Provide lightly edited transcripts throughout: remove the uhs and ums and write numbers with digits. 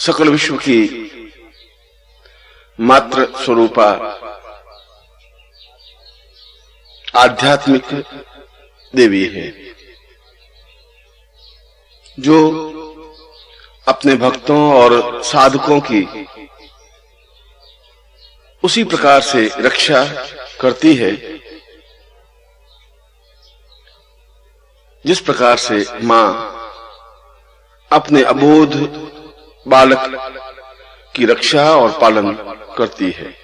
सकल विश्व की मात्र स्वरूपा आध्यात्मिक देवी है, जो अपने भक्तों और साधकों की उसी प्रकार से रक्षा करती है जिस प्रकार से मां अपने अबोध बालक की रक्षा और पालन करती है।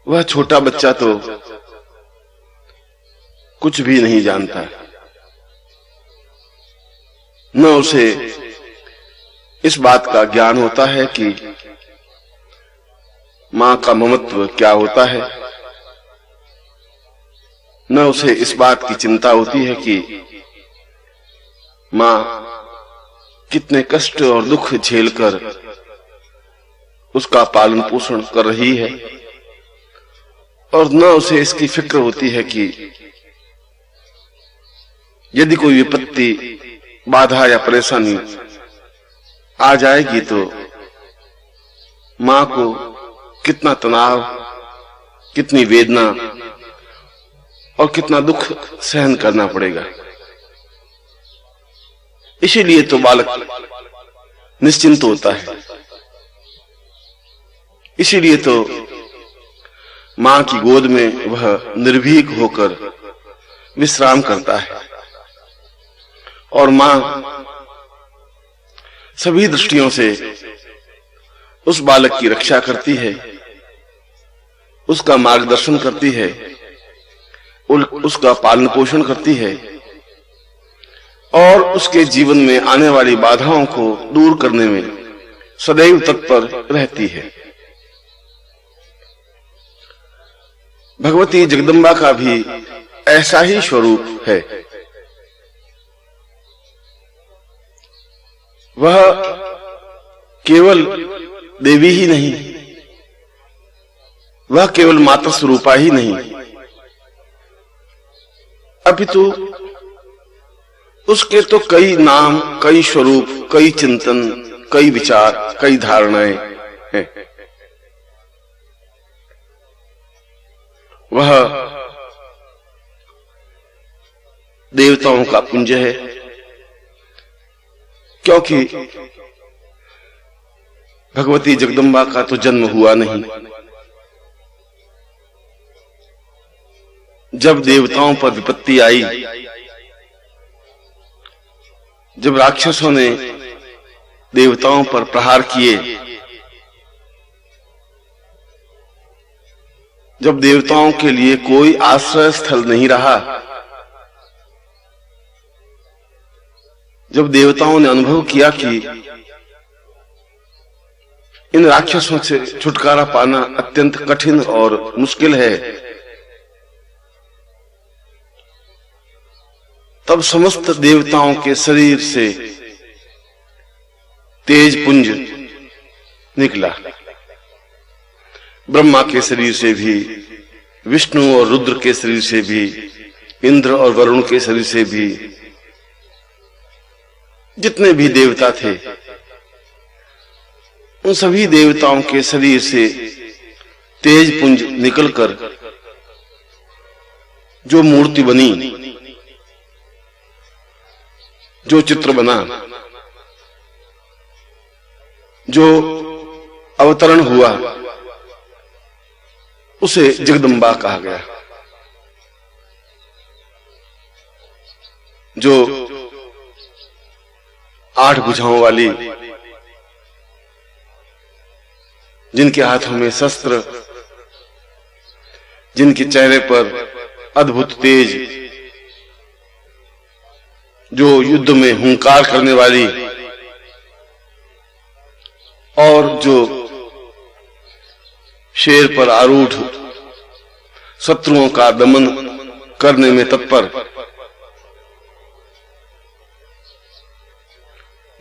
वह छोटा बच्चा तो कुछ भी नहीं जानता, न उसे इस बात का ज्ञान होता है कि मां का ममत्व क्या होता है, न उसे इस बात की चिंता होती है कि मां कितने कष्ट और दुख झेलकर उसका पालन पोषण कर रही है, और न उसे इसकी फिक्र होती है कि यदि कोई विपत्ति, बाधा या परेशानी आ जाएगी तो मां को कितना तनाव, कितनी वेदना और कितना दुख सहन करना पड़ेगा। इसीलिए तो बालक निश्चिंत होता है, इसीलिए तो मां की गोद में वह निर्भीक होकर विश्राम करता है, और मां सभी दृष्टियों से उस बालक की रक्षा करती है, उसका मार्गदर्शन करती है, उसका पालन पोषण करती है, और उसके जीवन में आने वाली बाधाओं को दूर करने में सदैव तत्पर रहती है। भगवती जगदम्बा का भी ऐसा ही स्वरूप है। वह केवल देवी ही नहीं, वह केवल माता स्वरूपा ही नहीं, अपितु उसके तो कई नाम, कई स्वरूप, कई चिंतन, कई विचार, कई धारणाएं हैं। वह देवताओं का पुंज है, क्योंकि भगवती जगदम्बा का तो जन्म हुआ नहीं। जब देवताओं पर विपत्ति आई, जब राक्षसों ने देवताओं पर प्रहार किए, जब देवताओं के लिए कोई आश्रय स्थल नहीं रहा, जब देवताओं ने अनुभव किया कि इन राक्षसों से छुटकारा पाना अत्यंत कठिन और मुश्किल है, तब समस्त देवताओं के शरीर से तेज पुंज निकला। ब्रह्मा के शरीर से भी, विष्णु और रुद्र के शरीर से भी, इंद्र और वरुण के शरीर से भी, जितने भी देवता थे उन सभी देवताओं के शरीर से तेज पुंज निकलकर जो मूर्ति बनी, जो चित्र बना, जो अवतरण हुआ, उसे जगदम्बा कहा गया। जो 8 भुजाओं वाली, जिनके हाथों में शस्त्र, जिनके चेहरे पर अद्भुत तेज, जो युद्ध में हुंकार करने वाली, और जो शेर पर आरूढ़ शत्रुओं का दमन करने में तत्पर,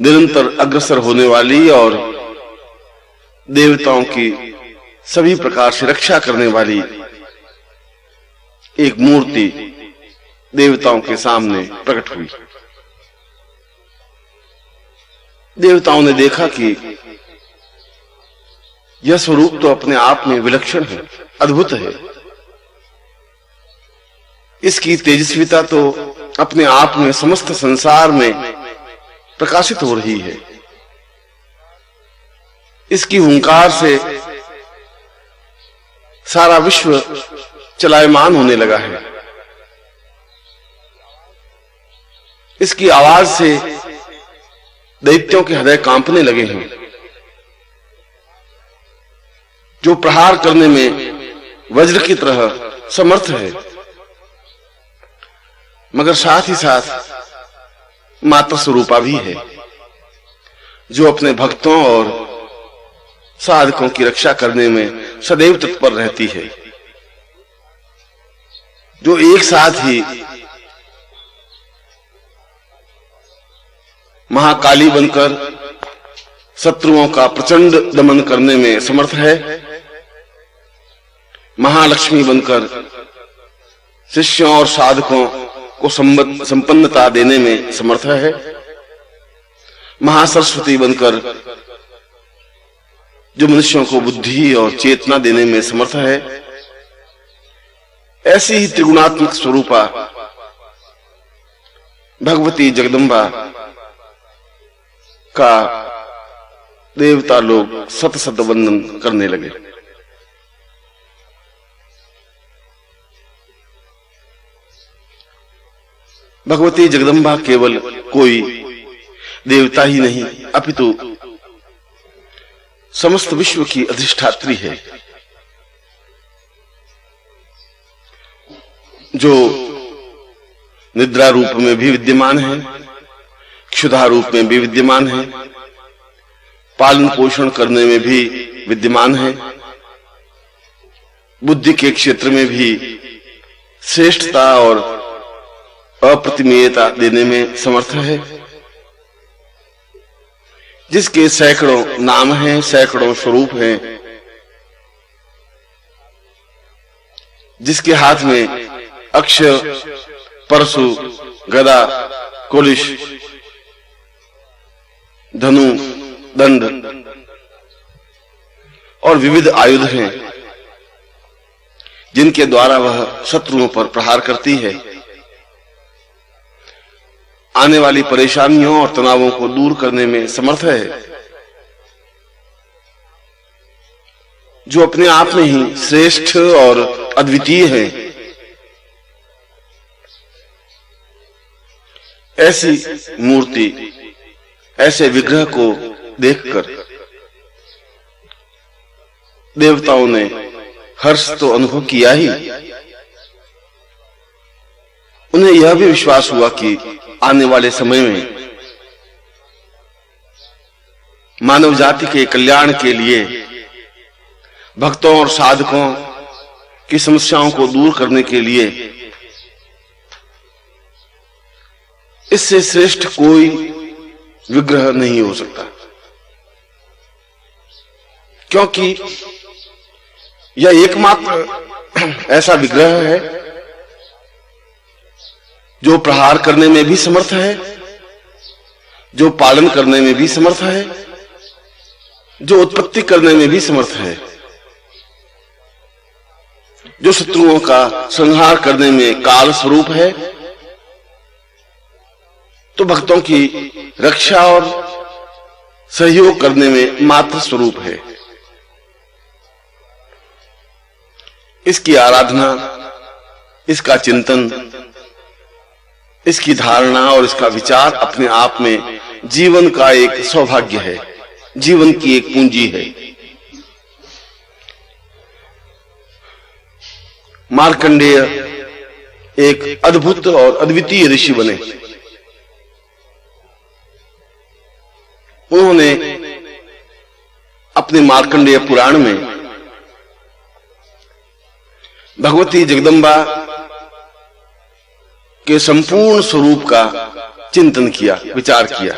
निरंतर अग्रसर होने वाली और देवताओं की सभी प्रकार से रक्षा करने वाली एक मूर्ति देवताओं के सामने प्रकट हुई। देवताओं ने देखा कि यह स्वरूप तो अपने आप में विलक्षण है, अद्भुत है। इसकी तेजस्विता तो अपने आप में समस्त संसार में प्रकाशित हो रही है। इसकी हुंकार से सारा विश्व चलायमान होने लगा है। इसकी आवाज से दैत्यों के हृदय कांपने लगे हैं, जो प्रहार करने में वज्र की तरह समर्थ है, मगर साथ ही साथ माता स्वरूपा भी है, जो अपने भक्तों और साधकों की रक्षा करने में सदैव तत्पर रहती है, जो एक साथ ही महाकाली बनकर शत्रुओं का प्रचंड दमन करने में समर्थ है, महालक्ष्मी बनकर शिष्यों और साधकों को संपन्नता देने में समर्थ है, महासरस्वती बनकर जो मनुष्यों को बुद्धि और चेतना देने में समर्थ है। ऐसी ही त्रिगुणात्मक स्वरूपा भगवती जगदम्बा का देवता लोग सत सत वंदन करने लगे। भगवती जगदम्बा केवल कोई देवता ही नहीं, अपितु समस्त विश्व की अधिष्ठात्री है, जो निद्रा रूप में भी विद्यमान है, क्षुधा रूप में भी विद्यमान है, पालन पोषण करने में भी विद्यमान है, बुद्धि के क्षेत्र में भी श्रेष्ठता और अप्रतिमेयता देने में समर्थ है, जिसके सैकड़ों नाम हैं, सैकड़ों स्वरूप हैं, जिसके हाथ में अक्षय, परशु, गदा, कुलिश, धनु, दंड और विविध आयुध हैं, जिनके द्वारा वह शत्रुओं पर प्रहार करती है, आने वाली परेशानियों और तनावों को दूर करने में समर्थ है, जो अपने आप में ही श्रेष्ठ और अद्वितीय है। ऐसी मूर्ति, ऐसे विग्रह को देखकर देवताओं ने हर्ष तो अनुभव किया ही, उन्हें यह भी विश्वास हुआ कि आने वाले समय में मानव जाति के कल्याण के लिए, भक्तों और साधकों की समस्याओं को दूर करने के लिए इससे श्रेष्ठ कोई विग्रह नहीं हो सकता, क्योंकि यह एकमात्र ऐसा विग्रह है जो प्रहार करने में भी समर्थ है, जो पालन करने में भी समर्थ है, जो उत्पत्ति करने में भी समर्थ है, जो शत्रुओं का संहार करने में काल स्वरूप है, तो भक्तों की रक्षा और सहयोग करने में मात्र स्वरूप है। इसकी आराधना, इसका चिंतन, इसकी धारणा और इसका विचार अपने आप में जीवन का एक सौभाग्य है, जीवन की एक पूंजी है। मार्कंडेय एक अद्भुत और अद्वितीय ऋषि बने। उन्होंने अपने मार्कंडेय पुराण में भगवती जगदम्बा के संपूर्ण स्वरूप का चिंतन किया, विचार किया,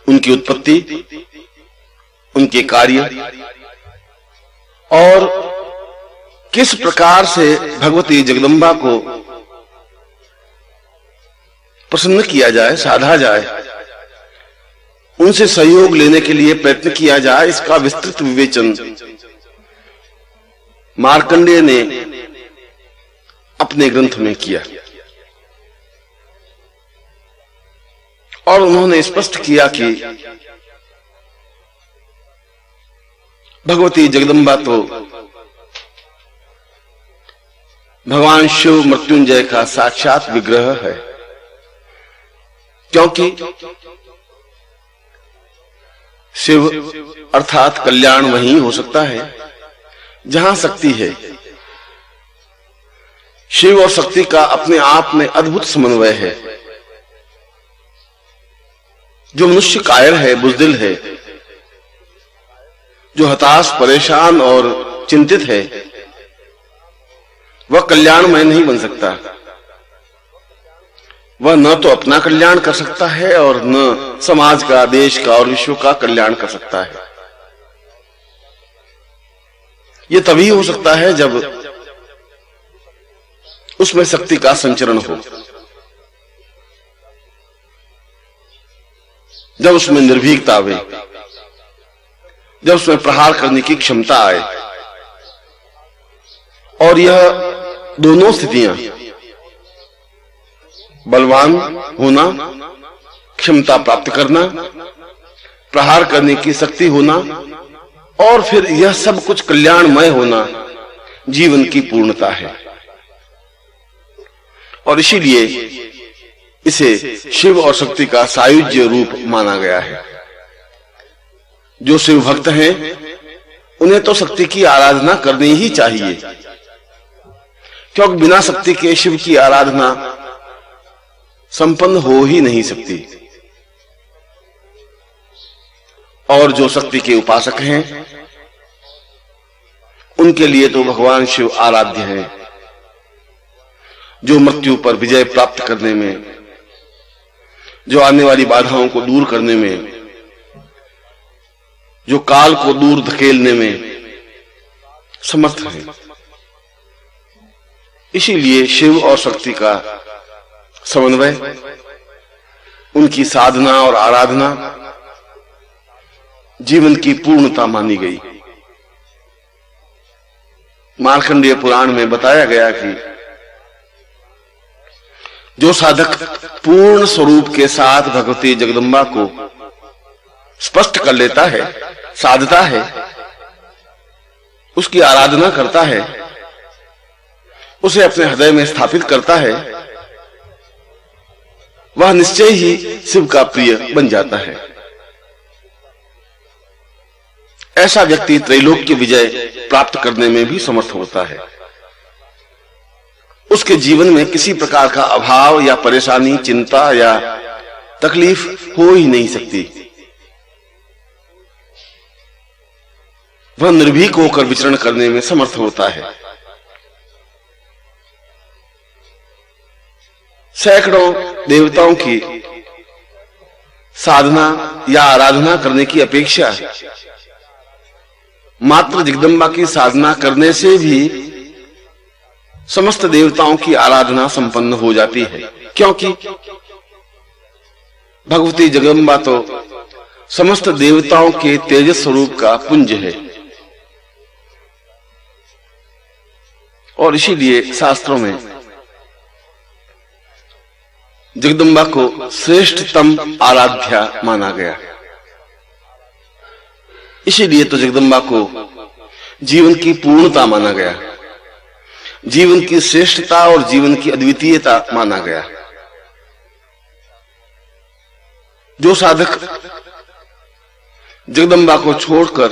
उनकी उत्पत्ति, उनके कार्य और किस प्रकार से भगवती जगदम्बा को प्रसन्न किया जाए, साधा जाए, उनसे सहयोग लेने के लिए प्रयत्न किया जाए, इसका विस्तृत विवेचन मार्कंडेय ने अपने ग्रंथ में किया और उन्होंने स्पष्ट किया कि भगवती जगदम्बा तो भगवान शिव मृत्युंजय का साक्षात विग्रह है, क्योंकि शिव अर्थात कल्याण वहीं हो सकता है जहां शक्ति है। शिव और शक्ति का अपने आप में अद्भुत समन्वय है। जो मनुष्य कायर है, बुज़दिल है, जो हताश, परेशान और चिंतित है, वह कल्याणमय नहीं बन सकता। वह न तो अपना कल्याण कर सकता है और न समाज का, देश का और विश्व का कल्याण कर सकता है। यह तभी हो सकता है जब उसमें शक्ति का संचरण हो, जब उसमें निर्भीकता आवे, जब उसमें प्रहार करने की क्षमता आए। और यह दोनों स्थितियां, बलवान होना, क्षमता प्राप्त करना, प्रहार करने की शक्ति होना और फिर यह सब कुछ कल्याणमय होना, जीवन की पूर्णता है। और इसीलिए इसे शिव और शक्ति का सायुज्य रूप माना गया है। जो शिव भक्त हैं उन्हें तो शक्ति की आराधना करनी ही चाहिए, क्योंकि बिना शक्ति के शिव की आराधना संपन्न हो ही नहीं सकती। और जो शक्ति के उपासक हैं उनके लिए तो भगवान शिव आराध्य हैं, जो मृत्यु पर विजय प्राप्त करने में, जो आने वाली बाधाओं को दूर करने में, जो काल को दूर धकेलने में समर्थ है। इसीलिए शिव और शक्ति का समन्वय, उनकी साधना और आराधना जीवन की पूर्णता मानी गई। मार्कंडेय पुराण में बताया गया कि जो साधक पूर्ण स्वरूप के साथ भगवती जगदम्बा को स्पष्ट कर लेता है, साधता है, उसकी आराधना करता है, उसे अपने हृदय में स्थापित करता है, वह निश्चय ही शिव का प्रिय बन जाता है। ऐसा व्यक्ति त्रैलोक्य विजय प्राप्त करने में भी समर्थ होता है। उसके जीवन में किसी प्रकार का अभाव या परेशानी, चिंता या तकलीफ हो ही नहीं सकती। वह निर्भीक होकर विचरण करने में समर्थ होता है। सैकड़ों देवताओं की साधना या आराधना करने की अपेक्षा मात्र जगदम्बा की साधना करने से भी समस्त देवताओं की आराधना संपन्न हो जाती है, क्योंकि भगवती जगदम्बा तो समस्त देवताओं के तेजस स्वरूप का पुंज है। और इसीलिए शास्त्रों में जगदम्बा को श्रेष्ठतम आराध्या माना गया। इसीलिए तो जगदम्बा को जीवन की पूर्णता माना गया, जीवन की श्रेष्ठता और जीवन की अद्वितीयता माना गया। जो साधक जगदम्बा को छोड़कर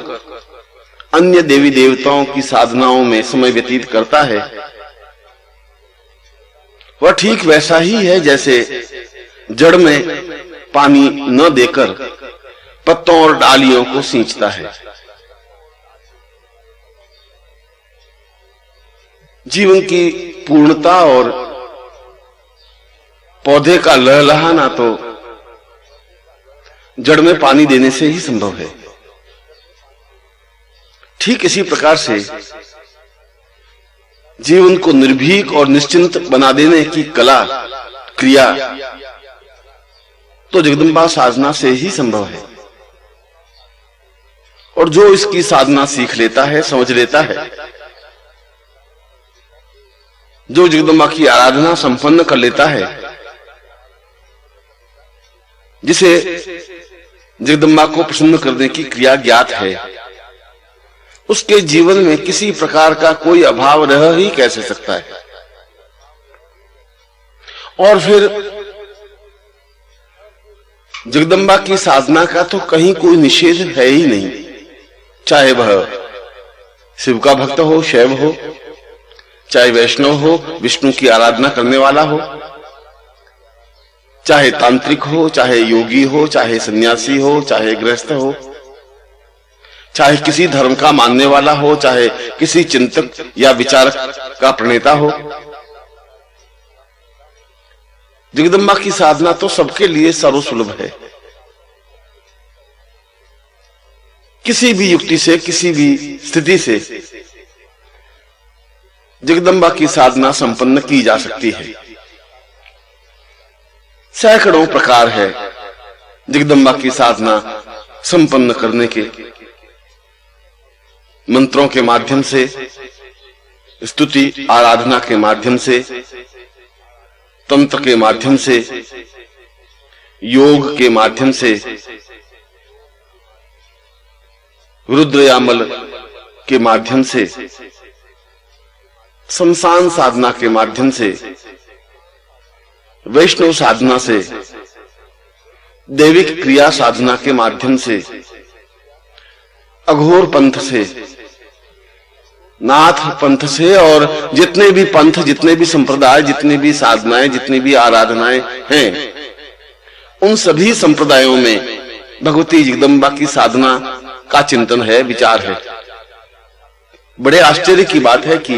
अन्य देवी देवताओं की साधनाओं में समय व्यतीत करता है, वह ठीक वैसा ही है जैसे जड़ में पानी न देकर पत्तों और डालियों को सींचता है। जीवन की पूर्णता और पौधे का लहलहाना तो जड़ में पानी देने से ही संभव है। ठीक इसी प्रकार से जीवन को निर्भीक और निश्चिंत बना देने की कला, क्रिया तो जगदम्बा साधना से ही संभव है। और जो इसकी साधना सीख लेता है, समझ लेता है, जो जगदम्बा की आराधना संपन्न कर लेता है, जिसे जगदम्बा को प्रसन्न करने की क्रिया ज्ञात है, उसके जीवन में किसी प्रकार का कोई अभाव रह ही कैसे सकता है। और फिर जगदम्बा की साधना का तो कहीं कोई निषेध है ही नहीं, चाहे वह शिव का भक्त हो, शैव हो, चाहे वैष्णव हो, विष्णु की आराधना करने वाला हो, चाहे तांत्रिक हो, चाहे योगी हो, चाहे सन्यासी हो, चाहे गृहस्थ हो, चाहे किसी धर्म का मानने वाला हो, चाहे किसी चिंतक या विचारक का प्रणेता हो। जगदम्बा की साधना तो सबके लिए सर्वसुलभ है। किसी भी युक्ति से, किसी भी स्थिति से जगदम्बा की साधना संपन्न की जा सकती है। सैकड़ों प्रकार है जगदम्बा की साधना संपन्न करने के। मंत्रों के माध्यम से, स्तुति आराधना के माध्यम से, तंत्र के माध्यम से, योग के माध्यम से, रुद्रयामल के माध्यम से, शमशान साधना के माध्यम से, वैष्णव साधना से, दैविक क्रिया साधना के माध्यम से, अघोर पंथ से, नाथ पंथ से, और जितने भी पंथ, जितने भी संप्रदाय, जितनी भी साधनाएं, जितनी भी आराधनाएं हैं, उन सभी संप्रदायों में भगवती जगदम्बा की साधना का चिंतन है, विचार है। बड़े आश्चर्य की बात है कि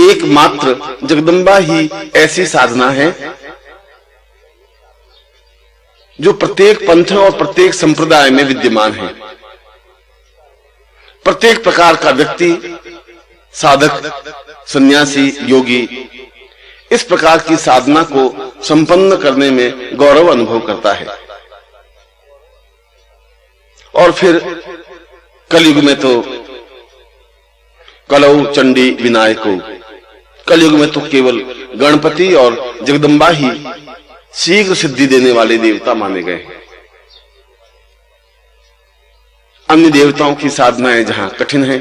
एकमात्र जगदम्बा ही ऐसी साधना है जो प्रत्येक पंथ और प्रत्येक संप्रदाय में विद्यमान है। प्रत्येक प्रकार का व्यक्ति, साधक, सन्यासी, योगी इस प्रकार की साधना को संपन्न करने में गौरव अनुभव करता है। और फिर कलयुग में तो कलौ चंडी विनायको, कलयुग में तो केवल गणपति और जगदम्बा ही शीघ्र सिद्धि देने वाले देवता माने गए हैं। अन्य देवताओं की साधनाएं जहां कठिन हैं,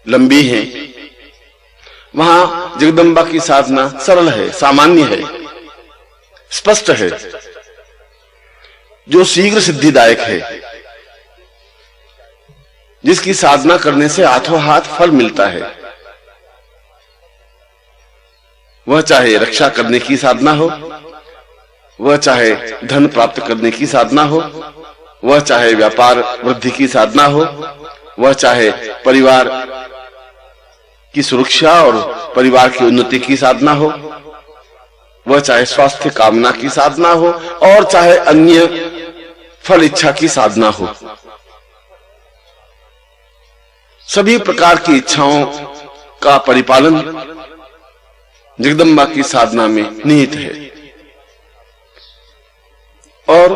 लंबी हैं, वहां जगदम्बा की साधना सरल है, सामान्य है, स्पष्ट है, जो शीघ्र सिद्धिदायक है, जिसकी साधना करने से हाथों हाथ फल मिलता है। वह चाहे रक्षा करने की साधना हो, वह चाहे धन प्राप्त करने की साधना हो, वह चाहे व्यापार वृद्धि की साधना हो, वह चाहे परिवार की सुरक्षा और परिवार की उन्नति की साधना हो, वह चाहे स्वास्थ्य कामना की साधना हो, और चाहे अन्य फल इच्छा की साधना हो। सभी प्रकार की इच्छाओं का परिपालन जगदम्बा की साधना में निहित है। और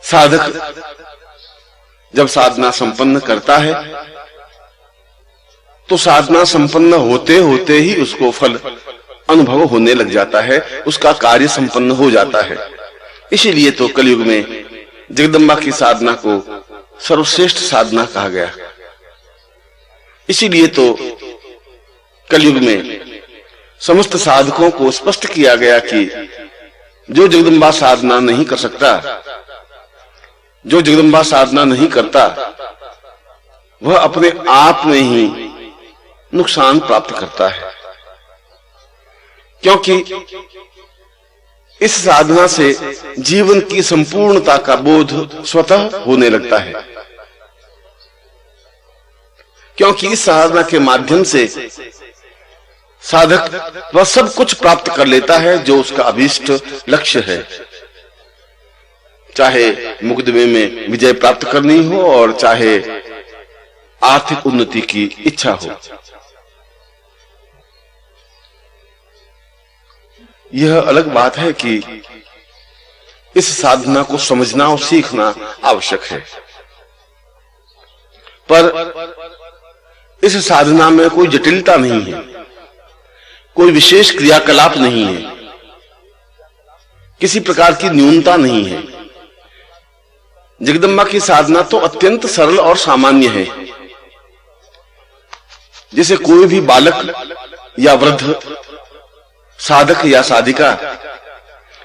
साधक जब साधना संपन्न करता है तो साधना संपन्न होते होते ही उसको फल अनुभव होने लग जाता है, उसका कार्य संपन्न हो जाता है। इसीलिए तो कलयुग में जगदम्बा की साधना को सर्वश्रेष्ठ साधना कहा गया। इसीलिए तो कलयुग में समस्त साधकों को स्पष्ट किया गया कि जो जगदम्बा साधना नहीं कर सकता, जो जगदम्बा साधना नहीं करता, वह अपने आप में ही नुकसान प्राप्त करता है। क्योंकि इस साधना से जीवन की संपूर्णता का बोध स्वतः होने लगता है। क्योंकि इस साधना के माध्यम से साधक वह सब कुछ प्राप्त कर लेता है जो उसका अभीष्ट लक्ष्य है, चाहे मुकदमे में विजय प्राप्त करनी हो और चाहे आर्थिक उन्नति की इच्छा हो। यह अलग बात है कि इस साधना को समझना और सीखना आवश्यक है। पर इस साधना में कोई जटिलता नहीं है, कोई विशेष क्रियाकलाप नहीं है, किसी प्रकार की न्यूनता नहीं है। जगदम्बा की साधना तो अत्यंत सरल और सामान्य है। जैसे कोई भी बालक या वृद्ध, साधक या साधिका,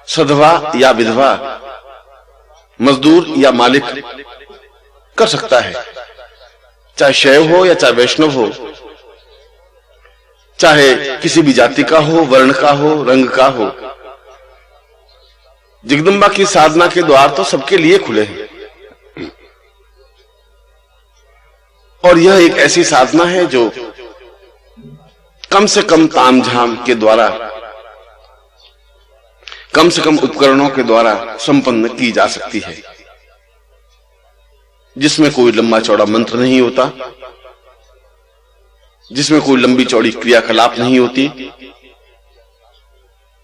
सधवा या विधवा, मजदूर या मालिक कर सकता है, चाहे शैव हो या चाहे वैष्णव हो, चाहे किसी भी जाति का हो, वर्ण का हो, रंग का हो। जगदम्बा की साधना के द्वार तो सबके लिए खुले हैं। और यह एक ऐसी साधना है जो कम से कम तामझाम के द्वारा, कम से कम उपकरणों के द्वारा संपन्न की जा सकती है, जिसमें कोई लंबा चौड़ा मंत्र नहीं होता, जिसमें कोई लंबी चौड़ी क्रियाकलाप नहीं होती,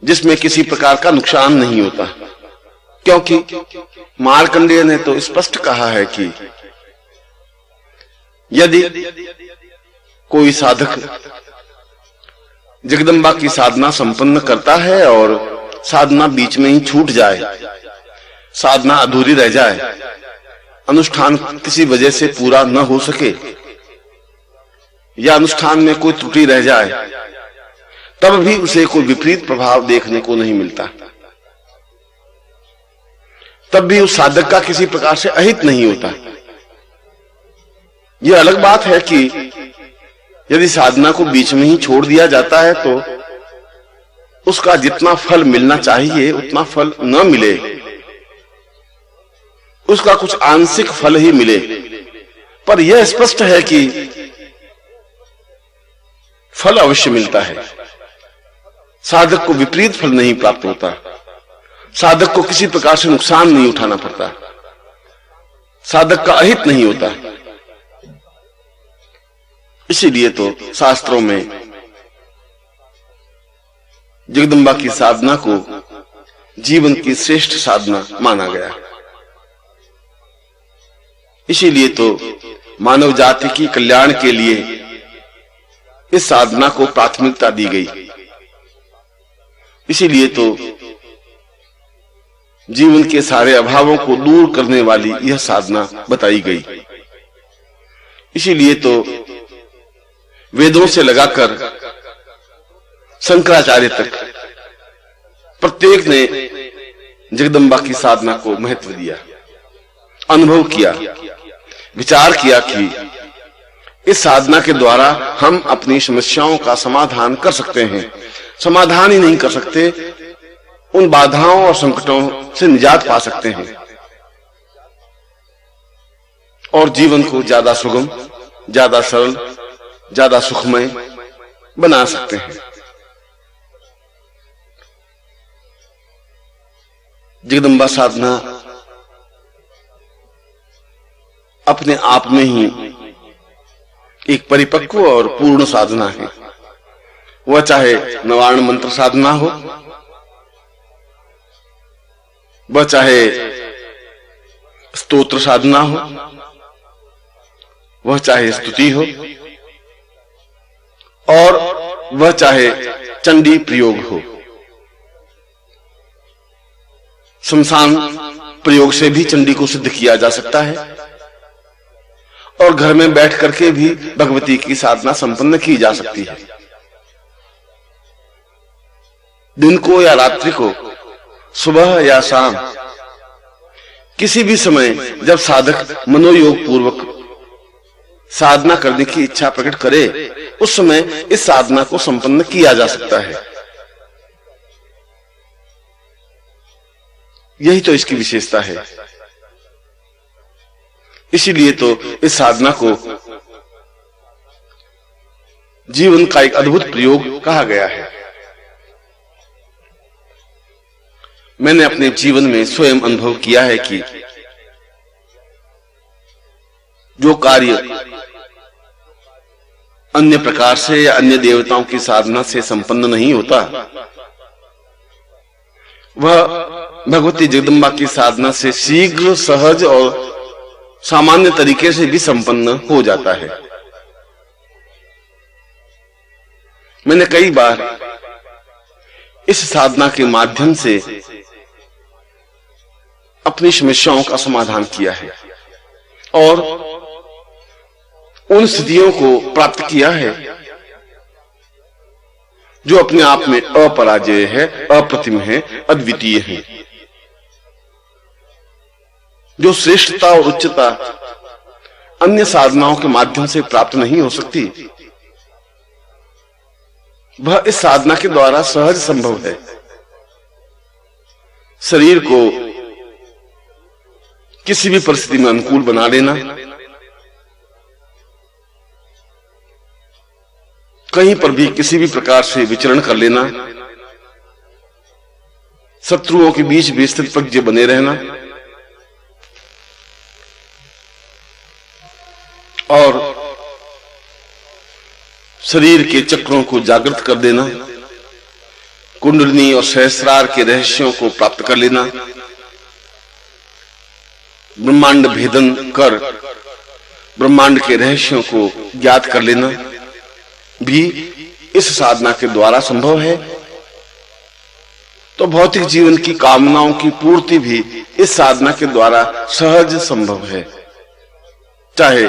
जिसमें किसी प्रकार का नुकसान नहीं होता। क्योंकि मार्कंडेय ने तो स्पष्ट कहा है कि यदि कोई साधक जगदम्बा की साधना संपन्न करता है और साधना बीच में ही छूट जाए, साधना अधूरी रह जाए, अनुष्ठान किसी वजह से पूरा न हो सके या अनुष्ठान में कोई त्रुटि रह जाए, तब भी उसे कोई विपरीत प्रभाव देखने को नहीं मिलता, तब भी उस साधक का किसी प्रकार से अहित नहीं होता। यह अलग बात है कि यदि साधना को बीच में ही छोड़ दिया जाता है तो उसका जितना फल मिलना चाहिए उतना फल न मिले, उसका कुछ आंशिक फल ही मिले। पर यह स्पष्ट है कि फल अवश्य मिलता है, साधक को विपरीत फल नहीं प्राप्त होता, साधक को किसी प्रकार से नुकसान नहीं उठाना पड़ता, साधक का अहित नहीं होता। इसीलिए तो शास्त्रों में जगदम्बा की साधना को जीवन की श्रेष्ठ साधना माना गया। इसीलिए तो मानव जाति की कल्याण के लिए इस साधना को प्राथमिकता दी गई। इसीलिए तो जीवन के सारे अभावों को दूर करने वाली यह साधना बताई गई। इसीलिए तो वेदों से लगाकर शंकराचार्य तक प्रत्येक ने जगदम्बा की साधना को महत्व दिया, अनुभव किया, विचार किया कि इस साधना के द्वारा हम अपनी समस्याओं का समाधान कर सकते हैं। समाधान ही नहीं कर सकते, उन बाधाओं और संकटों से निजात पा सकते हैं और जीवन को ज्यादा सुगम, ज्यादा सरल, ज्यादा सुखमय बना सकते हैं। जगदम्बा साधना अपने आप में ही एक परिपक्व और पूर्ण साधना है। वह चाहे नवार्ण मंत्र साधना हो, वह चाहे स्तोत्र साधना हो, वह चाहे स्तुति हो, और वह चाहे चंडी प्रयोग हो। शमशान प्रयोग से भी चंडी को सिद्ध किया जा सकता है और घर में बैठ करके भी भगवती की साधना संपन्न की जा सकती है। दिन को या रात्रि को, सुबह या शाम, किसी भी समय जब साधक मनोयोग पूर्वक साधना करने की इच्छा प्रकट करे, उस समय इस साधना को संपन्न किया जा सकता है। यही तो इसकी विशेषता है। इसीलिए तो इस साधना को जीवन का एक अद्भुत प्रयोग कहा गया है। मैंने अपने जीवन में स्वयं अनुभव किया है कि जो कार्य अन्य प्रकार से या अन्य देवताओं की साधना से संपन्न नहीं होता, वह भगवती जगदम्बा की साधना से शीघ्र, सहज और सामान्य तरीके से भी संपन्न हो जाता है। मैंने कई बार इस साधना के माध्यम से अपनी समस्याओं का समाधान किया है और उन स्थितियों को प्राप्त किया है जो अपने आप में अपराजेय है, अप्रतिम है, अद्वितीय है, जो श्रेष्ठता और उच्चता अन्य साधनाओं के माध्यम से प्राप्त नहीं हो सकती। वह इस साधना के द्वारा सहज संभव है। शरीर को किसी भी परिस्थिति में अनुकूल बना लेना, कहीं पर भी किसी भी प्रकार से विचरण कर लेना, शत्रुओं के बीच भी स्थित प्रज्ञ बने रहना और शरीर के चक्रों को जागृत कर देना, कुंडलिनी और सहस्रार के रहस्यों को प्राप्त कर लेना, ब्रह्मांड भेदन कर ब्रह्मांड के रहस्यों को ज्ञात कर लेना भी इस साधना के द्वारा संभव है। तो भौतिक जीवन की कामनाओं की पूर्ति भी इस साधना के द्वारा सहज संभव है, चाहे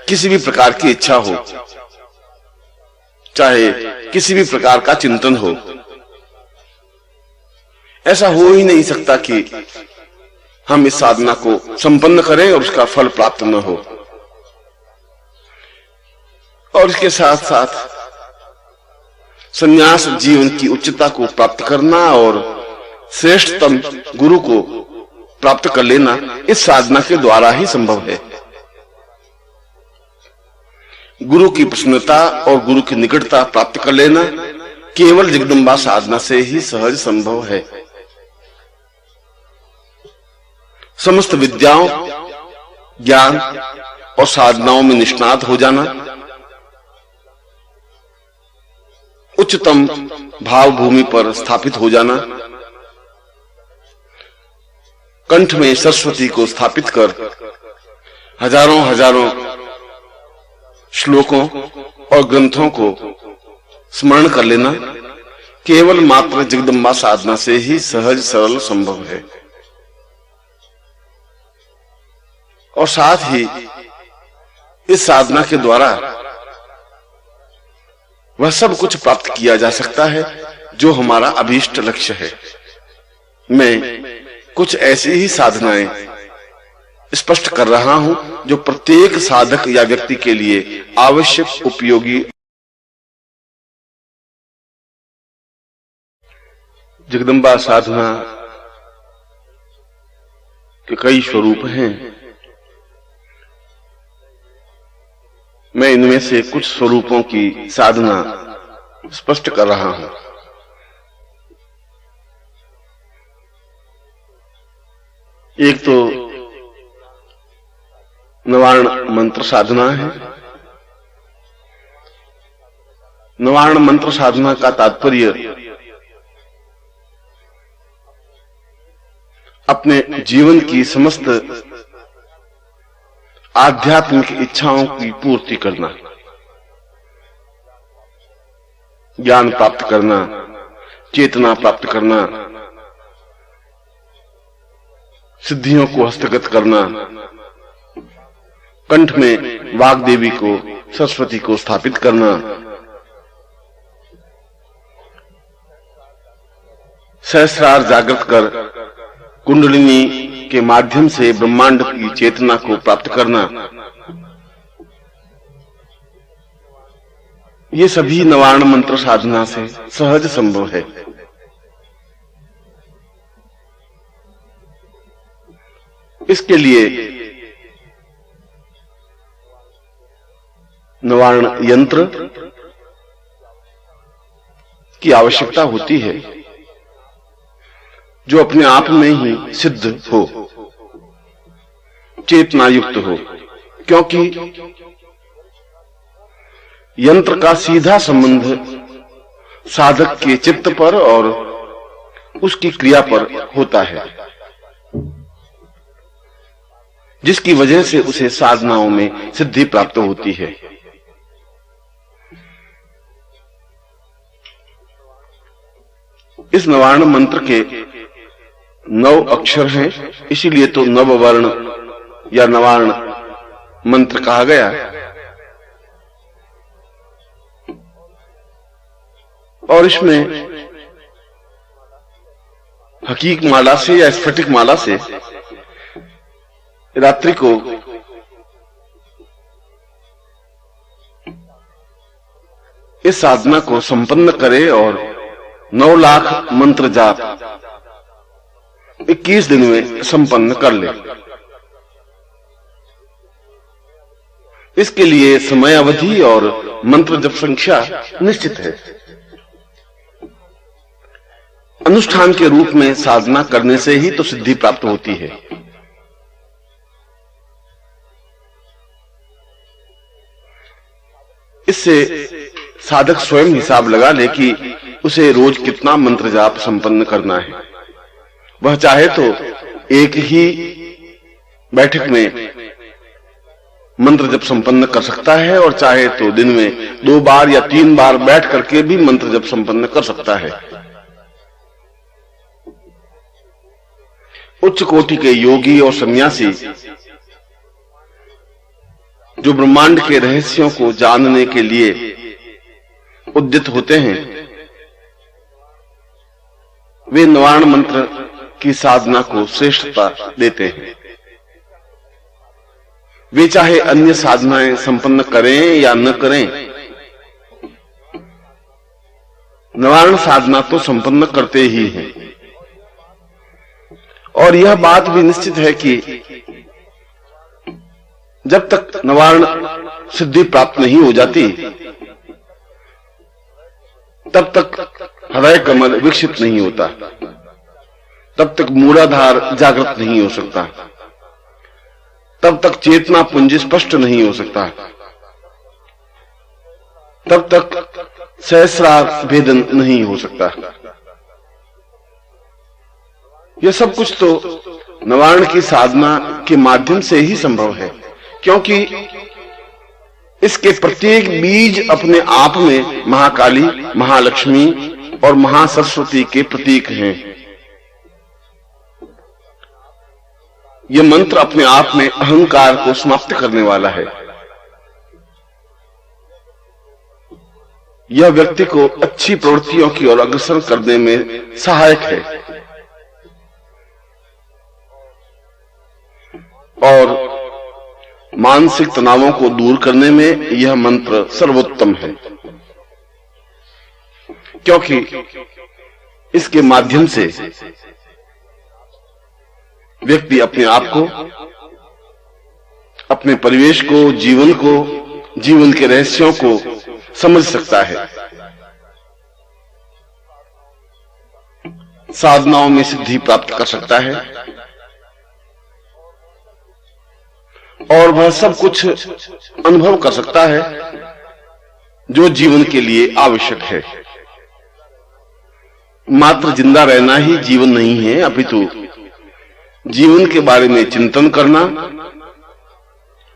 किसी भी प्रकार की इच्छा हो, चाहे किसी भी प्रकार का चिंतन हो। ऐसा हो ही नहीं सकता कि हम इस साधना को संपन्न करें और उसका फल प्राप्त न हो। और इसके साथ साथ संन्यास जीवन की उच्चता को प्राप्त करना और श्रेष्ठतम गुरु को प्राप्त कर लेना इस साधना के द्वारा ही संभव है। गुरु की प्रसन्नता और गुरु की निकटता प्राप्त कर लेना केवल जगदम्बा साधना से ही सहज संभव है। समस्त विद्याओं, ज्ञान और साधनाओं में निष्णात हो जाना, उच्चतम भाव भूमि पर स्थापित हो जाना, कंठ में सरस्वती को स्थापित कर हजारों हजारों श्लोकों और ग्रंथों को स्मरण कर लेना केवल मात्र जगदम्बा साधना से ही सहज सरल संभव है। और साथ ही इस साधना के द्वारा वह सब कुछ प्राप्त किया जा सकता है जो हमारा अभीष्ट लक्ष्य है। मैं कुछ ऐसी ही साधनाएं स्पष्ट कर रहा हूं जो प्रत्येक साधक या व्यक्ति के लिए आवश्यक, उपयोगी। जगदम्बा साधना के कई स्वरूप हैं। मैं इनमें से कुछ स्वरूपों की साधना स्पष्ट कर रहा हूं। एक तो नवार्ण मंत्र साधना है। नवार्ण मंत्र साधना का तात्पर्य अपने जीवन की समस्त आध्यात्मिक इच्छाओं की पूर्ति करना, ज्ञान प्राप्त करना, चेतना प्राप्त करना, सिद्धियों को हस्तगत करना, कंठ में वाग्देवी को, सरस्वती को स्थापित करना, सहस्रार जागृत कर कुंडलिनी के माध्यम से ब्रह्मांड की चेतना को प्राप्त करना, ये सभी नवार्ण मंत्र साधना से सहज संभव है। इसके लिए नवार्ण यंत्र की आवश्यकता होती है जो अपने आप में ही सिद्ध हो, चेतना युक्त हो, क्योंकि यंत्र का सीधा संबंध साधक के चित्त पर और उसकी क्रिया पर होता है। जिसकी वजह से उसे साधनाओं में सिद्धि प्राप्त होती है। इस नवार्ण मंत्र के 9 अक्षर हैं, इसीलिए तो नववर्ण या नवार्ण मंत्र कहा गया। और इसमें हकीक माला से या स्फटिक माला से रात्रि को इस साधना को संपन्न करे और 9 लाख मंत्र जाप 21 दिन में संपन्न कर ले। इसके लिए समय अवधि और मंत्र जप संख्या निश्चित है। अनुष्ठान के रूप में साधना करने से ही तो सिद्धि प्राप्त होती है। इससे साधक स्वयं हिसाब लगा ले कि उसे रोज कितना मंत्र जाप संपन्न करना है। वह चाहे तो एक ही बैठक में मंत्र जप संपन्न कर सकता है और चाहे तो दिन में 2 बार या 3 बार बैठ करके भी मंत्र जप संपन्न कर सकता है। उच्च कोटि के योगी और सन्यासी जो ब्रह्मांड के रहस्यों को जानने के लिए उद्यत होते हैं, वे नवार्ण मंत्र की साधना को श्रेष्ठता देते हैं। वे चाहे अन्य साधनाएं संपन्न करें या न करें, नवार्ण साधना तो संपन्न करते ही हैं। और यह बात भी निश्चित है कि जब तक नवार्ण सिद्धि प्राप्त नहीं हो जाती, तब तक हृदय कमल विकसित नहीं होता, तब तक मूलाधार जागृत नहीं हो सकता, तब तक चेतना पुंज स्पष्ट नहीं हो सकता, तब तक सहस्रार भेदन नहीं हो सकता। यह सब कुछ तो नवार्ण की साधना के माध्यम से ही संभव है, क्योंकि इसके प्रत्येक बीज अपने आप में महाकाली, महालक्ष्मी और महासरस्वती के प्रतीक हैं। यह मंत्र अपने आप में अहंकार को समाप्त करने वाला है। यह व्यक्ति को अच्छी प्रवृत्तियों की ओर अग्रसर करने में सहायक है और मानसिक तनावों को दूर करने में यह मंत्र सर्वोत्तम है, क्योंकि इसके माध्यम से व्यक्ति अपने आप को, अपने परिवेश को, जीवन के रहस्यों को समझ सकता है, साधनाओं में सिद्धि प्राप्त कर सकता है और वह सब कुछ अनुभव कर सकता है जो जीवन के लिए आवश्यक है। मात्र जिंदा रहना ही जीवन नहीं है, अपितु जीवन के बारे में चिंतन करना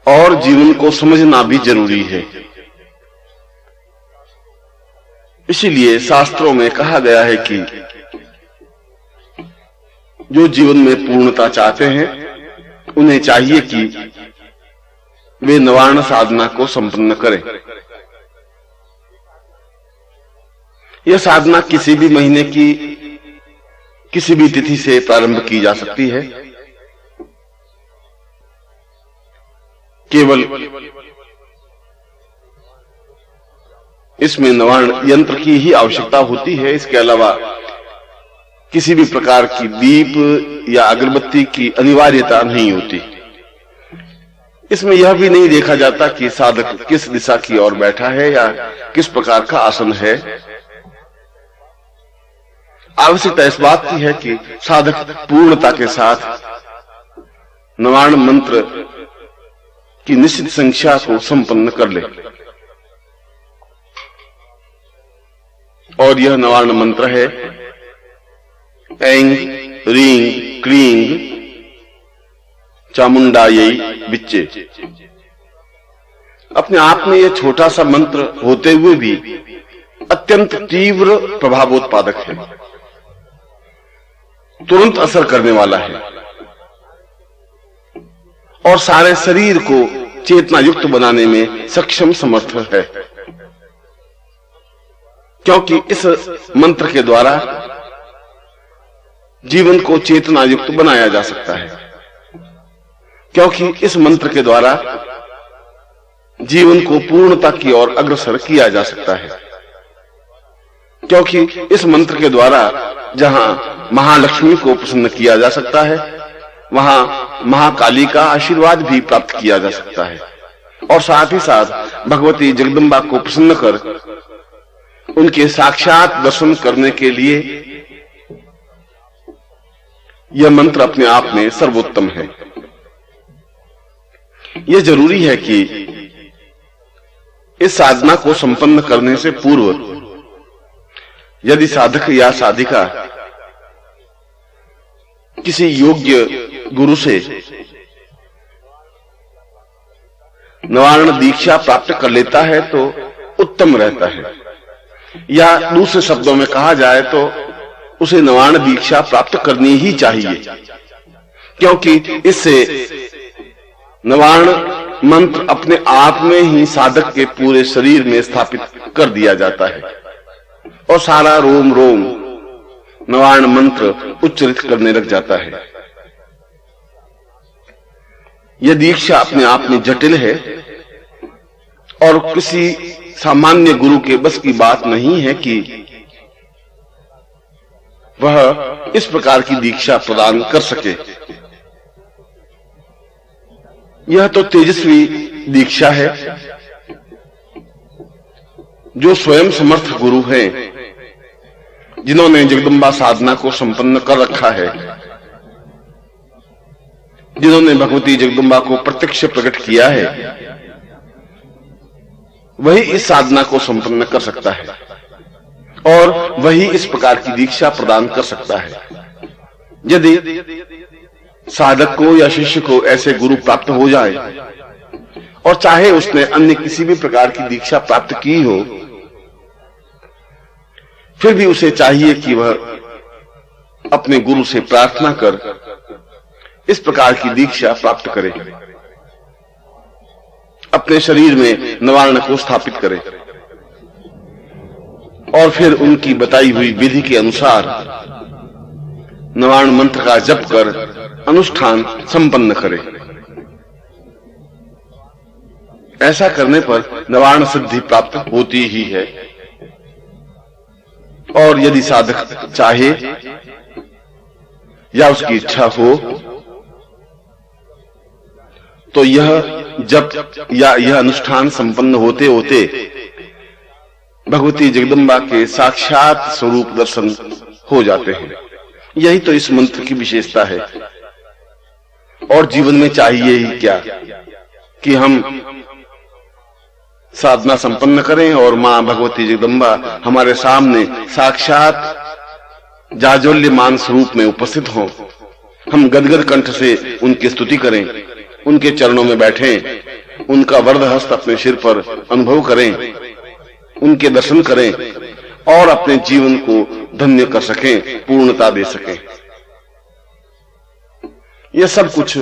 और जीवन को समझना भी जरूरी है। इसीलिए शास्त्रों में कहा गया है कि जो जीवन में पूर्णता चाहते हैं, उन्हें चाहिए कि वे नवार्ण साधना को संपन्न करें। यह साधना किसी भी महीने की किसी भी तिथि से प्रारंभ की जा सकती है। केवल इसमें नवार्ण यंत्र की ही आवश्यकता होती है। इसके अलावा किसी भी प्रकार की दीप या अगरबत्ती की अनिवार्यता नहीं होती। इसमें यह भी नहीं देखा जाता कि साधक किस दिशा की ओर बैठा है या किस प्रकार का आसन है। आवश्यकता इस बात की है कि साधक पूर्णता के साथ नवार्ण मंत्र की निश्चित संख्या को संपन्न कर ले। और यह नवार्ण मंत्र है ऐं ह्रीं क्लीं चामुंडायै विच्चे। अपने आप में यह छोटा सा मंत्र होते हुए भी अत्यंत तीव्र प्रभावोत्पादक है, तुरंत असर करने वाला है और सारे शरीर को चेतना युक्त बनाने में सक्षम समर्थ है, क्योंकि इस मंत्र के द्वारा जीवन को चेतना युक्त बनाया जा सकता है, क्योंकि इस मंत्र के द्वारा जीवन को पूर्णता की ओर अग्रसर किया जा सकता है, क्योंकि इस मंत्र के द्वारा जहां महालक्ष्मी को प्रसन्न किया जा सकता है, वहां महाकाली का आशीर्वाद भी प्राप्त किया जा सकता है और साथ ही साथ भगवती जगदम्बा को प्रसन्न कर उनके साक्षात दर्शन करने के लिए यह मंत्र अपने आप में सर्वोत्तम है। यह जरूरी है कि इस साधना को संपन्न करने से पूर्व यदि साधक या साधिका किसी योग्य गुरु से नवारण दीक्षा प्राप्त कर लेता है तो उत्तम रहता है, या दूसरे शब्दों में कहा जाए तो उसे नवारण दीक्षा प्राप्त करनी ही चाहिए, क्योंकि इससे नवारण मंत्र अपने आप में ही साधक के पूरे शरीर में स्थापित कर दिया जाता है और सारा रोम रोम नवारण मंत्र उच्चरित करने लग जाता है। यह दीक्षा अपने आप में जटिल है और किसी सामान्य गुरु के बस की बात नहीं है कि वह इस प्रकार की दीक्षा प्रदान कर सके। यह तो तेजस्वी दीक्षा है जो स्वयं समर्थ गुरु हैं, जिन्होंने जगदम्बा साधना को संपन्न कर रखा है, जिन्होंने भगवती जगदम्बा को प्रत्यक्ष प्रकट किया है, वही इस साधना को संपन्न कर सकता है और वही इस प्रकार की दीक्षा प्रदान कर सकता है। यदि साधक को या शिष्य को ऐसे गुरु प्राप्त हो जाए और चाहे उसने अन्य किसी भी प्रकार की दीक्षा प्राप्त की हो, फिर भी उसे चाहिए कि वह अपने गुरु से प्रार्थना कर इस प्रकार की दीक्षा प्राप्त करे, अपने शरीर में नवारण को स्थापित करे और फिर उनकी बताई हुई विधि के अनुसार नवारण मंत्र का जप कर अनुष्ठान संपन्न करे। ऐसा करने पर नवारण सिद्धि प्राप्त होती ही है और यदि साधक चाहे या उसकी इच्छा हो तो यह जप या यह अनुष्ठान संपन्न होते होते भगवती जगदम्बा के साक्षात स्वरूप दर्शन हो जाते हैं। यही तो इस मंत्र की विशेषता है। और जीवन में चाहिए ही क्या कि हम साधना संपन्न करें और मां भगवती जगदम्बा हमारे सामने साक्षात जाज्वल्यमान स्वरूप में उपस्थित हों, हम गदगद कंठ से उनकी स्तुति करें, उनके चरणों में बैठें, उनका वरद हस्त अपने सिर पर अनुभव करें, उनके दर्शन करें और अपने जीवन को धन्य कर सकें, पूर्णता दे सकें। यह सब कुछ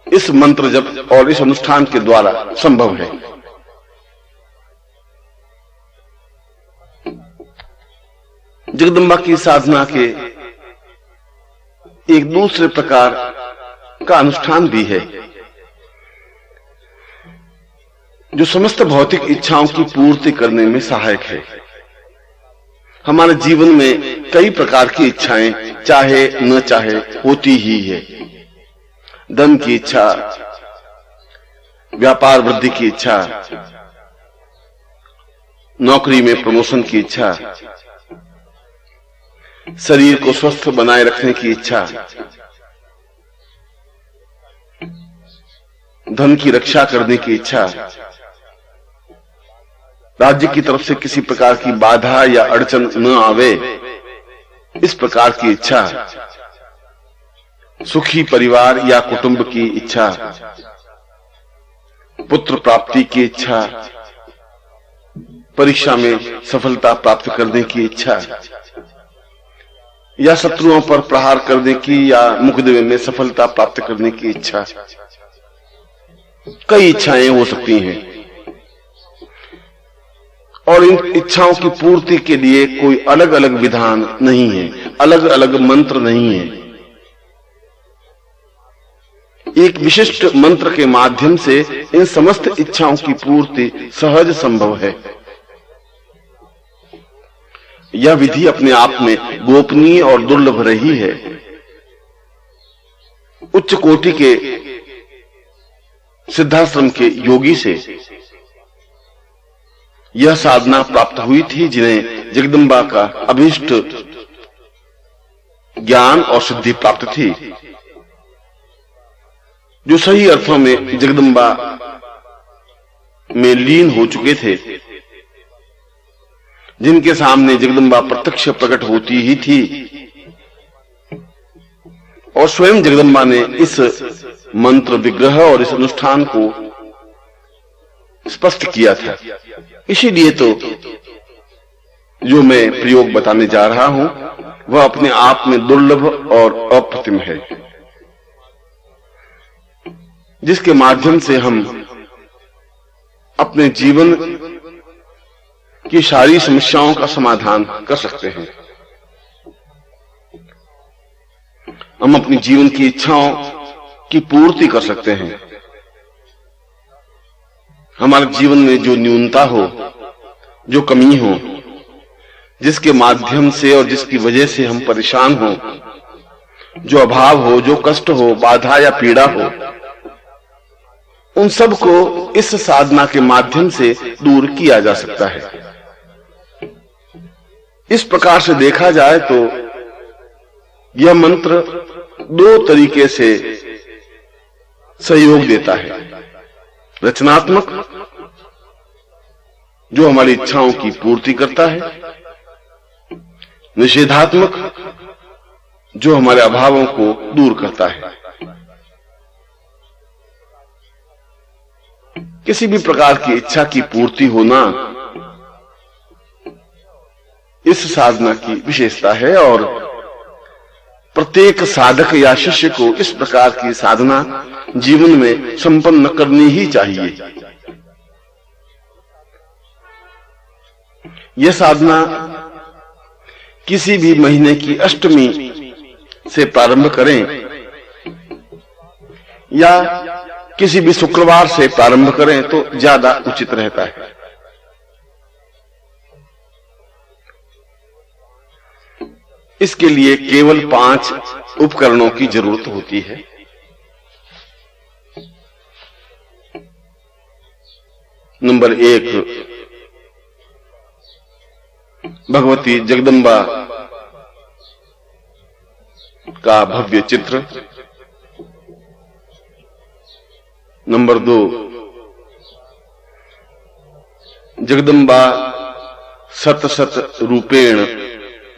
इस मंत्र जप और इस अनुष्ठान के द्वारा संभव है। जगदम्बा की साधना के एक दूसरे प्रकार का अनुष्ठान भी है जो समस्त भौतिक इच्छाओं की पूर्ति करने में सहायक है। हमारे जीवन में कई प्रकार की इच्छाएं चाहे न चाहे होती ही है। धन की इच्छा, व्यापार वृद्धि की इच्छा, नौकरी में प्रमोशन की इच्छा, शरीर को स्वस्थ बनाए रखने की इच्छा, धन की रक्षा करने की इच्छा, राज्य की तरफ से किसी प्रकार की बाधा या अड़चन न आवे, इस प्रकार की इच्छा, सुखी परिवार या कुटुंब की इच्छा, पुत्र प्राप्ति की इच्छा, परीक्षा में सफलता प्राप्त करने की इच्छा, या शत्रुओं पर प्रहार करने की या मुकदमे में सफलता प्राप्त करने की इच्छा, कई इच्छाएं हो सकती हैं। और इन इच्छाओं की पूर्ति के लिए कोई अलग अलग विधान नहीं है, अलग अलग मंत्र नहीं है। एक विशिष्ट मंत्र के माध्यम से इन समस्त इच्छाओं की पूर्ति सहज संभव है। यह विधि अपने आप में गोपनीय और दुर्लभ रही है। उच्च कोटि के सिद्धाश्रम के योगी से यह साधना प्राप्त हुई थी, जिन्हें जगदम्बा का अभीष्ट ज्ञान और सिद्धि प्राप्त थी, जो सही अर्थों में जगदम्बा में लीन हो चुके थे, जिनके सामने जगदम्बा प्रत्यक्ष प्रकट होती ही थी। और स्वयं जगदम्बा ने इस मंत्र विग्रह और इस अनुष्ठान को स्पष्ट किया था। इसीलिए तो जो मैं प्रयोग बताने जा रहा हूं वह अपने आप में दुर्लभ और अप्रतिम है, जिसके माध्यम से हम अपने जीवन की सारी समस्याओं का समाधान कर सकते हैं। हम अपनी जीवन की इच्छाओं की पूर्ति कर सकते हैं। हमारे जीवन में जो न्यूनता हो, जो कमी हो, जिसके माध्यम से और जिसकी वजह से हम परेशान हो, जो अभाव हो, जो कष्ट हो, बाधा या पीड़ा हो, उन सब को इस साधना के माध्यम से दूर किया जा सकता है। इस प्रकार से देखा जाए तो यह मंत्र दो तरीके से सहयोग देता है। रचनात्मक, जो हमारी इच्छाओं की पूर्ति करता है, निषेधात्मक, जो हमारे अभावों को दूर करता है। किसी भी प्रकार की इच्छा की पूर्ति होना इस साधना की विशेषता है, और प्रत्येक साधक या शिष्य को इस प्रकार की साधना जीवन में संपन्न करनी ही चाहिए। यह साधना किसी भी महीने की अष्टमी से प्रारंभ करें या किसी भी शुक्रवार से प्रारंभ करें तो ज्यादा उचित रहता है। इसके लिए केवल 5 उपकरणों की जरूरत होती है। नंबर 1, भगवती जगदम्बा का भव्य चित्र। नंबर 2, जगदम्बा सत रूपेण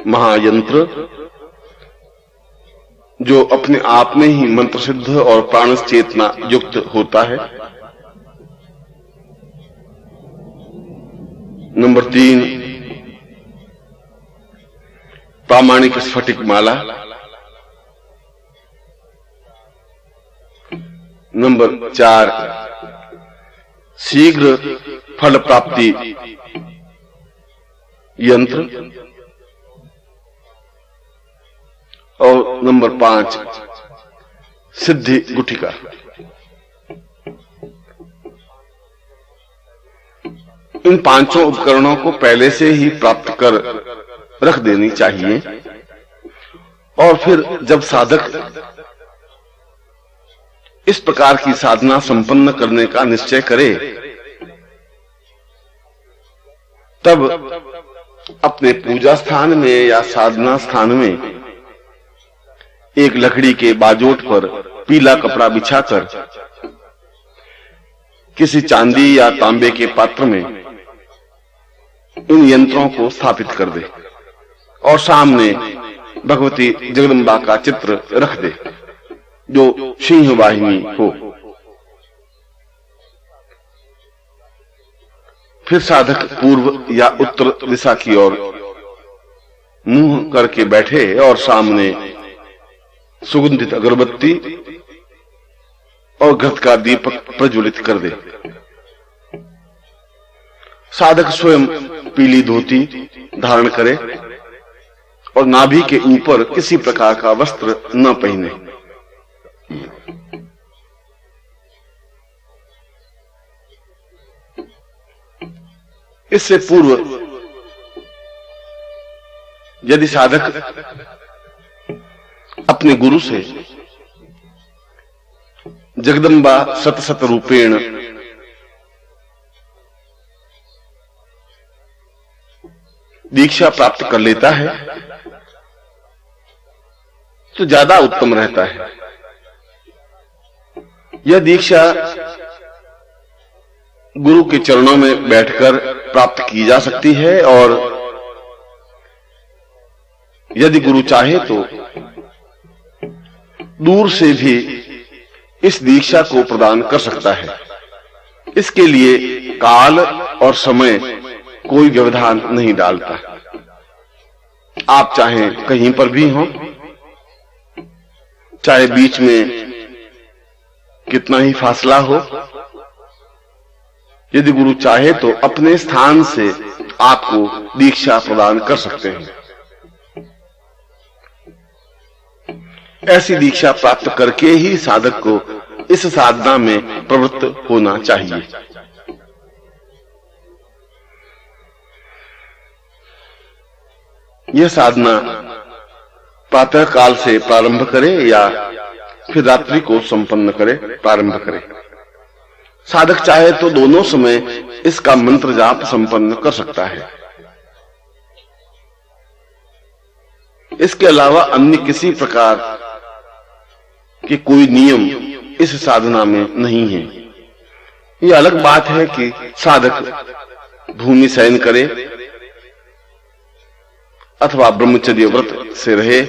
महायंत्र, जो अपने आप में ही मंत्र सिद्ध और प्राण चेतना युक्त होता है। नंबर 3, प्रामाणिक स्फटिक माला। नंबर 4, शीघ्र फल प्राप्ति यंत्र। और नंबर 5, सिद्धि गुठिका। इन 5 उपकरणों को पहले से ही प्राप्त कर रख देनी चाहिए, और फिर जब साधक इस प्रकार की साधना संपन्न करने का निश्चय करे, तब अपने पूजा स्थान में या साधना स्थान में एक लकड़ी के बाजोट पर पीला कपड़ा बिछाकर किसी चांदी या तांबे के पात्र में इन यंत्रों को स्थापित कर दे और सामने भगवती जगदम्बा का चित्र रख दे। जो सिंह वाहिनी हो। फिर साधक पूर्व या उत्तर दिशा की ओर मुंह करके बैठे और सामने सुगंधित अगरबत्ती और घृत का दीपक प्रज्वलित कर दे। साधक स्वयं पीली धोती धारण करे और नाभि के ऊपर किसी प्रकार का वस्त्र न पहने। इससे पूर्व यदि साधक अपने गुरु से जगदम्बा सतसत रूपेण दीक्षा प्राप्त कर लेता है तो ज्यादा उत्तम रहता है। यह दीक्षा गुरु के चरणों में बैठकर प्राप्त की जा सकती है और यदि गुरु चाहे तो दूर से भी इस दीक्षा को प्रदान कर सकता है। इसके लिए काल और समय कोई व्यवधान नहीं डालता। आप चाहें कहीं पर भी हों, चाहे बीच में कितना ही फासला हो, यदि गुरु चाहे तो अपने स्थान से आपको दीक्षा प्रदान कर सकते हैं। ऐसी दीक्षा प्राप्त करके ही साधक को इस साधना में प्रवृत्त होना चाहिए। यह साधना प्रातः काल से प्रारंभ करे या फिर रात्रि को संपन्न करे प्रारंभ करे। साधक चाहे तो दोनों समय इसका मंत्र जाप संपन्न कर सकता है। इसके अलावा अन्य किसी प्रकार के कोई नियम इस साधना में नहीं है। यह अलग बात है कि साधक भूमि शयन करे अथवा ब्रह्मचर्य व्रत से रहे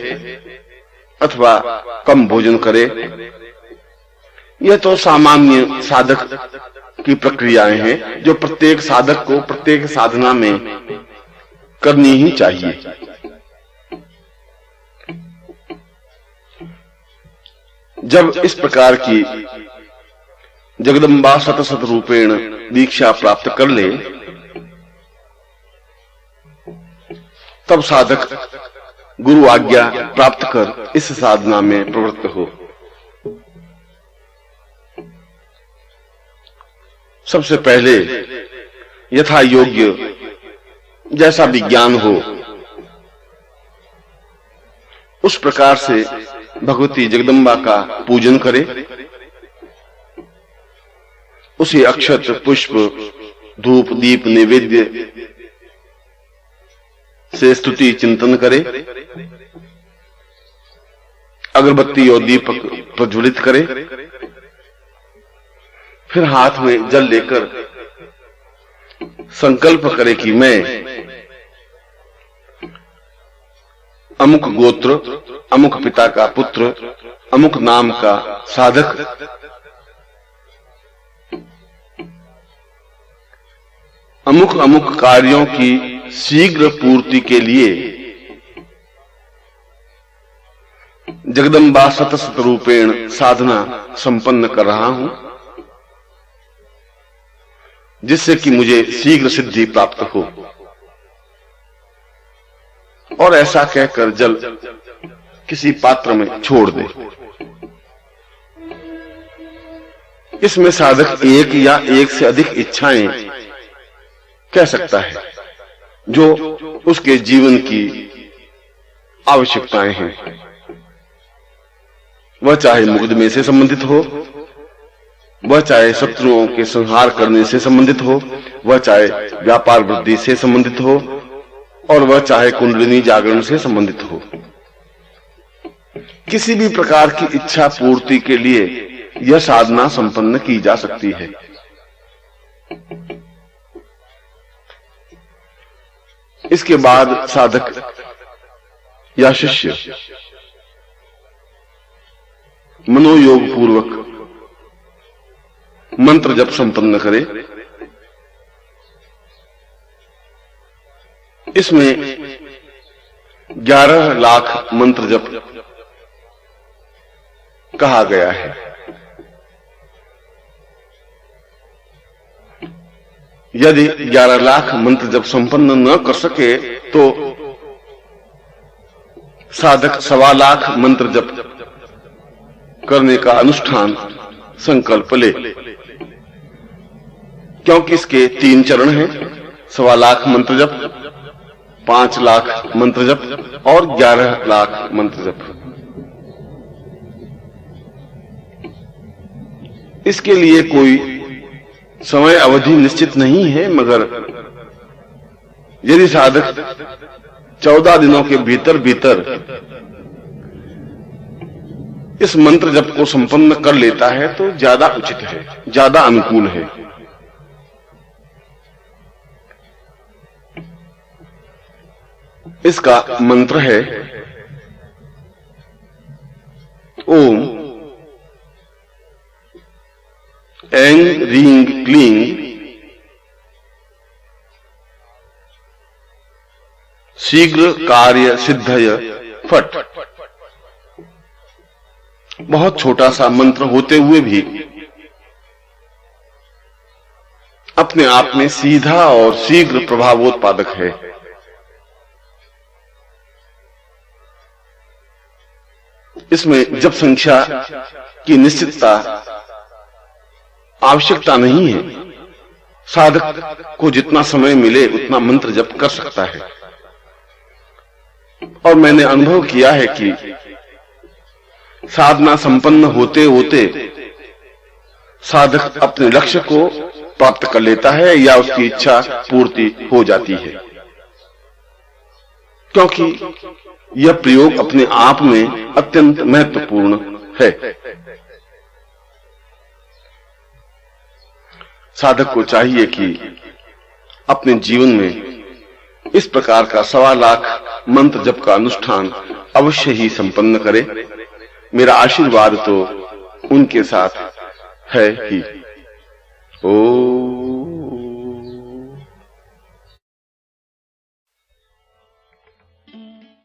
अथवा कम भोजन करे। यह तो सामान्य साधक की प्रक्रियाएं हैं जो प्रत्येक साधक को प्रत्येक साधना में करनी ही चाहिए। जब इस प्रकार की जगदम्बा सतसत रूपेण दीक्षा प्राप्त कर ले तब साधक गुरु आज्ञा प्राप्त कर इस साधना में प्रवृत्त हो। सबसे पहले यथा योग्य जैसा विज्ञान हो उस प्रकार से भगवती जगदम्बा का पूजन करे। उसे अक्षत पुष्प धूप दीप नैवेद्य से स्तुति चिंतन करे। अगरबत्ती और दीपक प्रज्वलित करे। फिर हाथ में जल लेकर संकल्प करे कि मैं अमुक गोत्र अमुक पिता का पुत्र अमुक नाम का साधक अमुक अमुक कार्यों की शीघ्र पूर्ति के लिए जगदम्बा सतसत रूपेण साधना संपन्न कर रहा हूं, जिससे कि मुझे शीघ्र सिद्धि प्राप्त हो। और ऐसा कहकर जल किसी पात्र में छोड़ दे। इसमें साधक एक या एक से अधिक इच्छाएं कह सकता है जो उसके जीवन की आवश्यकताएं हैं। वह चाहे मुकदमे से संबंधित हो, वह चाहे शत्रुओं के संहार करने से संबंधित हो, वह चाहे व्यापार वृद्धि से संबंधित हो और वह चाहे कुंडलिनी जागरण से संबंधित हो। किसी भी प्रकार की इच्छा पूर्ति के लिए यह साधना संपन्न की जा सकती है। इसके बाद साधक या शिष्य मनोयोग पूर्वक मंत्र जप संपन्न करे। इसमें 11 लाख मंत्र जप कहा गया है। यदि 11 लाख मंत्र जप संपन्न न कर सके तो साधक 1.25 लाख मंत्र जप करने का अनुष्ठान संकल्प ले, क्योंकि इसके 3 चरण हैं। 1.25 लाख मंत्र जप, 5 लाख मंत्र जप और 11 लाख मंत्र जप। इसके लिए कोई समय अवधि निश्चित नहीं है, मगर यदि साधक 14 दिनों के भीतर भीतर इस मंत्र जप को संपन्न कर लेता है तो ज्यादा उचित है, ज्यादा अनुकूल है। इसका मंत्र है ओम ऐं ह्रीं क्लीं शीघ्र कार्य सिद्धय फट। बहुत छोटा सा मंत्र होते हुए भी अपने आप में सीधा और शीघ्र प्रभावोत्पादक है। इसमें जप संख्या की निश्चितता आवश्यकता नहीं है। साधक को जितना समय मिले उतना मंत्र जप कर सकता है। और मैंने अनुभव किया है कि साधना संपन्न होते होते साधक अपने लक्ष्य को प्राप्त कर लेता है या उसकी इच्छा पूर्ति हो जाती है, क्योंकि यह प्रयोग अपने आप में अत्यंत महत्वपूर्ण है। साधक को चाहिए कि अपने जीवन में इस प्रकार का 1.25 लाख मंत्र जप का अनुष्ठान अवश्य ही संपन्न करे। मेरा आशीर्वाद तो उनके साथ है ही। ओम